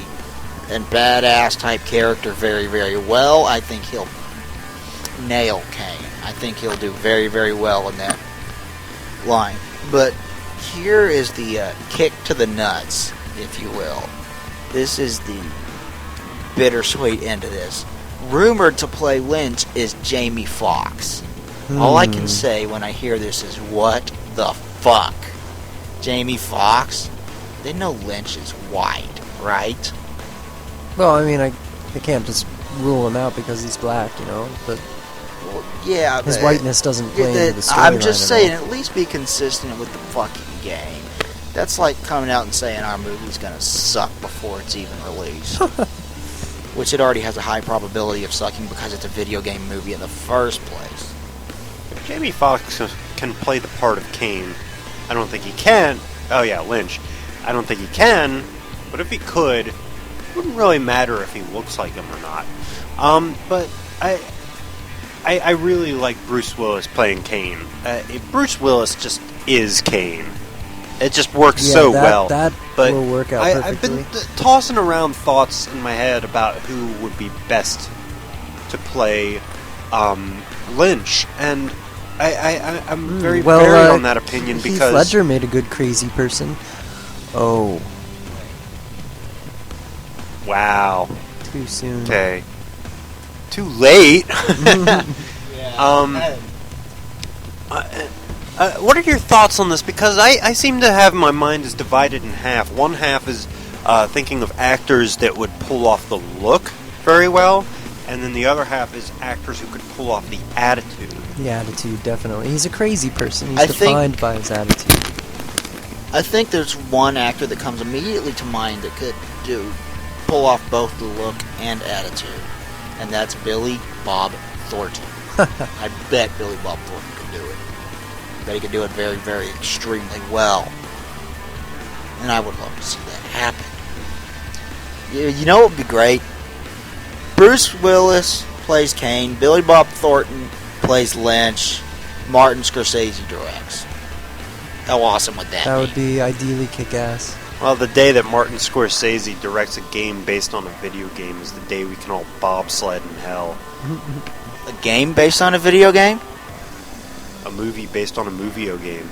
and badass type character very, very well. I think he'll nail Kane. I think he'll do very, very well in that line. But here is the kick to the nuts, if you will. This is the bittersweet end of this. Rumored to play Lynch is Jamie Foxx. All I can say when I hear this is, what the fuck? Jamie Foxx? They know Lynch is white, right?
Well, I mean, I can't just rule him out because he's black, you know, but
Well, yeah,
his
but
whiteness doesn't play into the storyline.
I'm just saying,
at all.
at least be consistent with the fucking game. That's like coming out and saying our movie's gonna suck before it's even released. Which it already has a high probability of sucking because it's a video game movie in the first place.
If Jamie Foxx can play the part of Kane, I don't think he can. Oh yeah, Lynch. I don't think he can, but if he could, it wouldn't really matter if he looks like him or not. But I really like Bruce Willis playing Kane. Bruce Willis just is Kane. It just works so well.
That
but
will work out perfectly.
I've been tossing around thoughts in my head about who would be best to play Lynch, and I'm very varied on that opinion because
Heath Ledger made a good crazy person. Oh.
Wow.
Too soon.
Okay. Too late. What are your thoughts on this? Because I seem to have my mind is divided in half. One half is thinking of actors that would pull off the look very well, and then the other half is actors who could pull off the attitude.
The attitude, definitely. He's a crazy person. He's defined by his attitude.
I think there's one actor that comes immediately to mind that could pull off both the look and attitude, and that's Billy Bob Thornton. I bet Billy Bob Thornton could do it. I bet he could do it very, very extremely well. And I would love to see that happen. You know what would be great? Bruce Willis plays Kane, Billy Bob Thornton plays Lynch, Martin Scorsese directs. How awesome would that be?
That would be ideally kick-ass.
Well, the day that Martin Scorsese directs a game based on a video game is the day we can all bobsled in hell.
A game based on a video game?
A movie based on a movie-o game.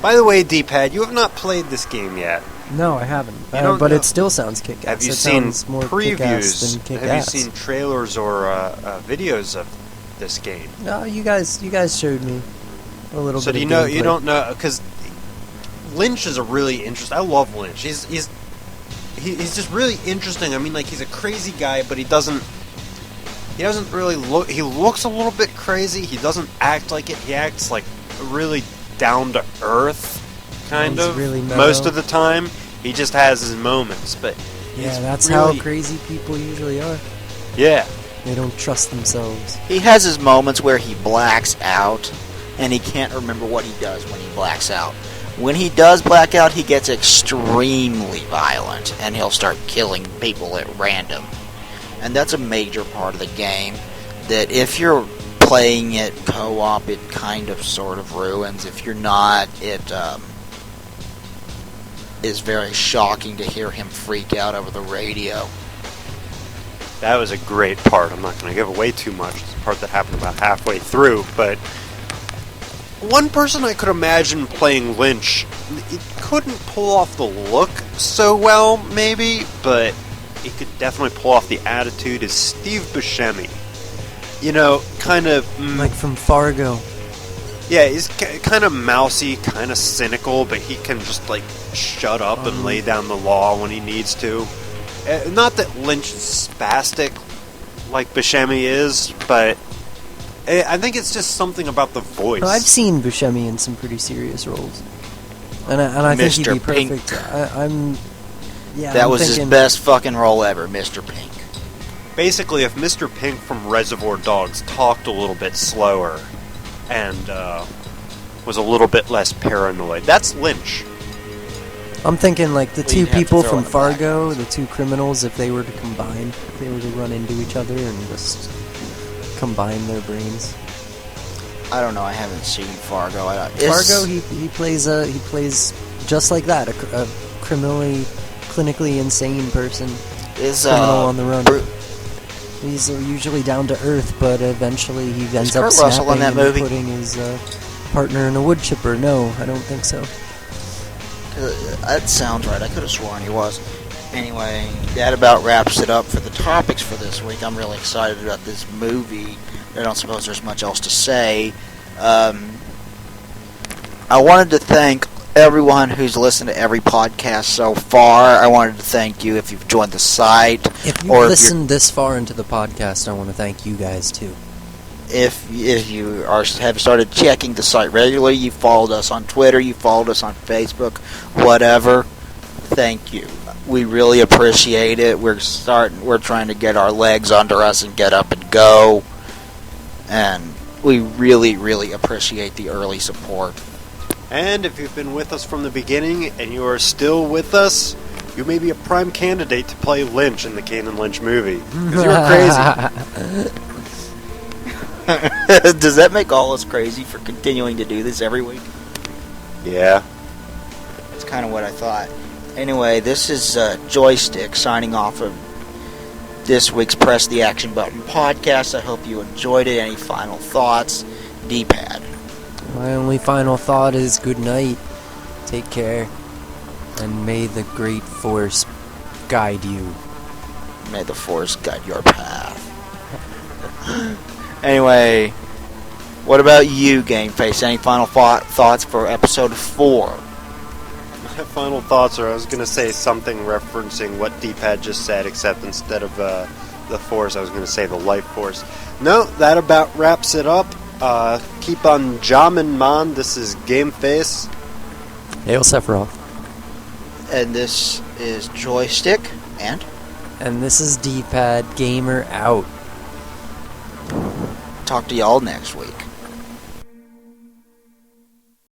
By the way, D-Pad, you have not played this game yet.
No, I haven't.
But
it still sounds kick-ass.
Have you seen
more
previews?
Than kick-ass.
Have you seen trailers or videos of this game?
No, you guys showed me a little bit.
So do you know? You don't know because Lynch is a really interesting. I love Lynch. He's just really interesting. I mean, like he's a crazy guy, but he doesn't really look. He looks a little bit crazy. He doesn't act like it. He acts like really down to earth, kind of.
Really
most of the time, he just has his moments. But
yeah, that's
really,
how crazy people usually are.
Yeah,
they don't trust themselves.
He has his moments where he blacks out, and he can't remember what he does when he blacks out. When he does black out, he gets extremely violent, and he'll start killing people at random. And that's a major part of the game, that if you're playing it co-op, it kind of sort of ruins. If you're not, it is very shocking to hear him freak out over the radio.
That was a great part. I'm not going to give away too much. It's a part that happened about halfway through, but one person I could imagine playing Lynch, it couldn't pull off the look so well, maybe, but he could definitely pull off the attitude, is Steve Buscemi. You know, kind of...
like from Fargo.
Yeah, he's kind of mousy, kind of cynical, but he can just, like, shut up and lay down the law when he needs to. Not that Lynch is spastic like Buscemi is, but I think it's just something about the voice.
I've seen Buscemi in some pretty serious roles, and I think he'd be perfect.
That was his best fucking role ever, Mr. Pink.
Basically, if Mr. Pink from Reservoir Dogs talked a little bit slower and was a little bit less paranoid, that's Lynch.
I'm thinking like the two people from Fargo, the two criminals, if they were to combine, if they were to run into each other and just combine their brains.
I don't know. I haven't seen Fargo.
Fargo, he plays just like that, a clinically insane person, criminal on the run. He's usually down to earth, but eventually he ends up snapping and putting his partner in a wood chipper. No, I don't think so.
That sounds right. I could have sworn he was. Anyway, that about wraps it up for the topics for this week. I'm really excited about this movie. I don't suppose there's much else to say. I wanted to thank everyone who's listened to every podcast so far. I wanted to thank you if you've joined the site.
If you've listened this far into the podcast, I want to thank you guys too.
If you have started checking the site regularly, you followed us on Twitter, you followed us on Facebook, whatever, thank you. We really appreciate it. We're trying to get our legs under us and get up and go. And we really, really appreciate the early support.
And if you've been with us from the beginning and you are still with us, you may be a prime candidate to play Lynch in the Kane and Lynch movie. Because you were crazy.
Does that make all us crazy for continuing to do this every week?
Yeah.
That's kind of what I thought. Anyway, this is Joystick signing off of this week's Press the Action Button podcast. I hope you enjoyed it. Any final thoughts? D-pad.
My only final thought is good night. Take care. And may the great force guide you.
May the force guide your path. Anyway, what about you, Gameface? Any final thoughts for episode 4?
My final thoughts are, I was going to say something referencing what D-pad just said, except instead of the force, I was going to say the life force. No, that about wraps it up. Keep on jamming, man. This is Gameface.
Hail Sephiroth.
And this is Joystick. And
this is D-pad. Gamer out.
Talk to y'all next week.